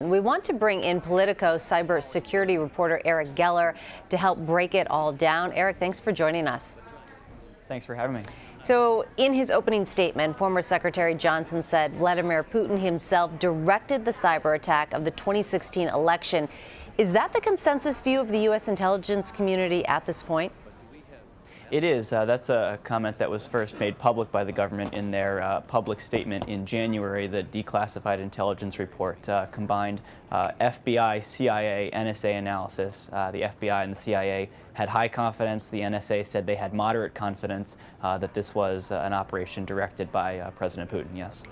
We want to bring in Politico cybersecurity reporter Eric Geller to help break it all down. Eric, thanks for joining us. Thanks for having me. So in his opening statement, former Secretary Johnson said Vladimir Putin himself directed the cyber attack of the 2016 election. Is that the consensus view of the U.S. intelligence community at this point? It is. That's a comment that was first made public by the government in their public statement in January. The declassified intelligence report combined FBI, CIA, NSA analysis. The FBI and the CIA had high confidence. The NSA said they had moderate confidence that this was an operation directed by President Putin, yes.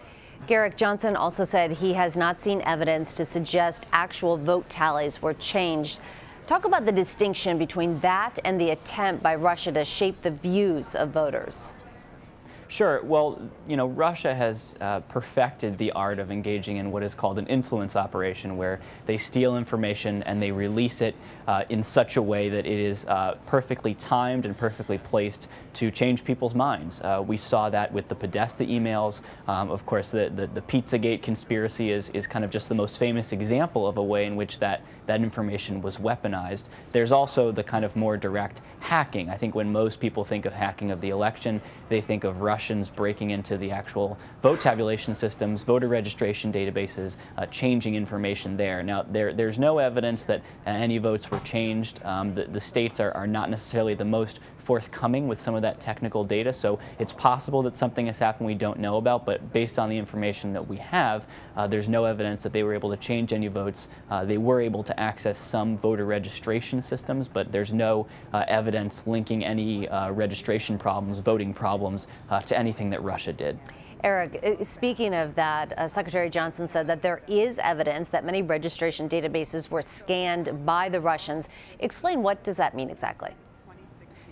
Garrick Johnson also said he has not seen evidence to suggest actual vote tallies were changed. Talk about the distinction between that and the attempt by Russia to shape the views of voters. Sure. Well, Russia has perfected the art of engaging in what is called an influence operation, where they steal information and they release it in such a way that it is perfectly timed and perfectly placed to change people's minds. We saw that with the Podesta emails. Of course, the Pizzagate conspiracy is kind of just the most famous example of a way in which that information was weaponized. There's also the kind of more direct hacking. I think when most people think of hacking of the election, they think of Russians breaking into the actual vote tabulation systems, voter registration databases, changing information there. Now, there's no evidence that any votes were changed. The states are not necessarily the most forthcoming with some of that technical data, so it's possible that something has happened we don't know about, but based on the information that we have, there's no evidence that they were able to change any votes. They were able to access some voter registration systems, but there's no evidence linking any registration problems, voting problems, to anything that Russia did. Eric, speaking of that, Secretary Johnson said that there is evidence that many registration databases were scanned by the Russians. Explain, what does that mean exactly?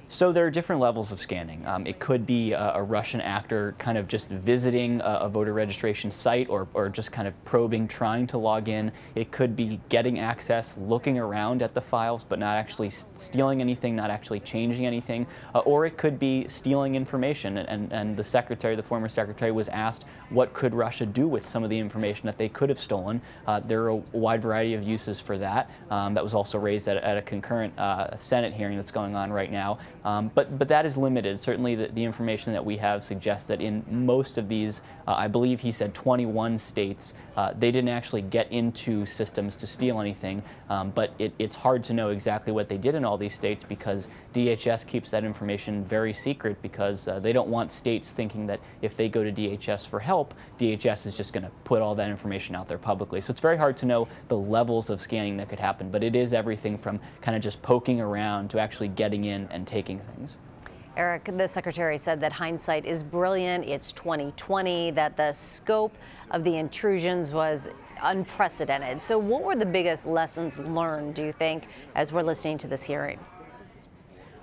So there are different levels of scanning. It could be a Russian actor kind of just visiting a voter registration site or just kind of probing, trying to log in. It could be getting access, looking around at the files, but not actually stealing anything, not actually changing anything. Or it could be stealing information. And the former secretary was asked, what could Russia do with some of the information that they could have stolen? There are a wide variety of uses for that. That was also raised at a concurrent Senate hearing that's going on right now. But that is limited. Certainly the information that we have suggests that in most of these, I believe he said 21 states, they didn't actually get into systems to steal anything, but it's hard to know exactly what they did in all these states because DHS keeps that information very secret because they don't want states thinking that if they go to DHS for help, DHS is just going to put all that information out there publicly. So it's very hard to know the levels of scanning that could happen, but it is everything from kind of just poking around to actually getting in and taking things. Eric, the secretary said that hindsight is brilliant. It's 2020, that the scope of the intrusions was unprecedented. So what were the biggest lessons learned, do you think, as we're listening to this hearing?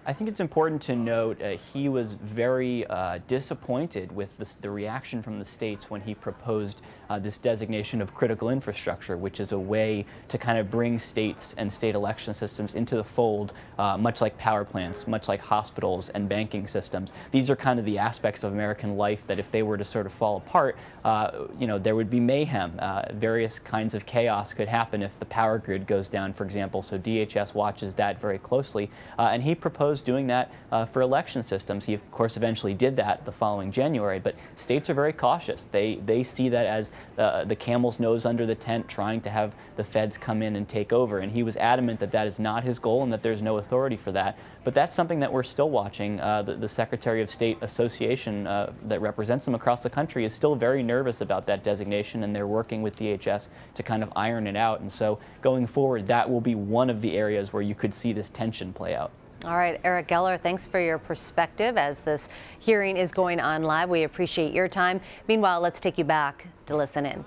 I think it's important to note he was very disappointed with the reaction from the states when he proposed this designation of critical infrastructure, which is a way to kind of bring states and state election systems into the fold, much like power plants, much like hospitals and banking systems. These are kind of the aspects of American life that if they were to sort of fall apart, there would be mayhem. Various kinds of chaos could happen if the power grid goes down, for example, so DHS watches that very closely. And he proposed doing that for election systems. He, of course, eventually did that the following January, but states are very cautious. They see that as the camel's nose under the tent, trying to have the feds come in and take over. And he was adamant that that is not his goal and that there's no authority for that. But that's something that we're still watching. The Secretary of State Association that represents them across the country is still very nervous about that designation, and they're working with DHS to kind of iron it out. And so going forward, that will be one of the areas where you could see this tension play out. All right, Eric Geller, thanks for your perspective as this hearing is going on live. We appreciate your time. Meanwhile, let's take you back to listen in.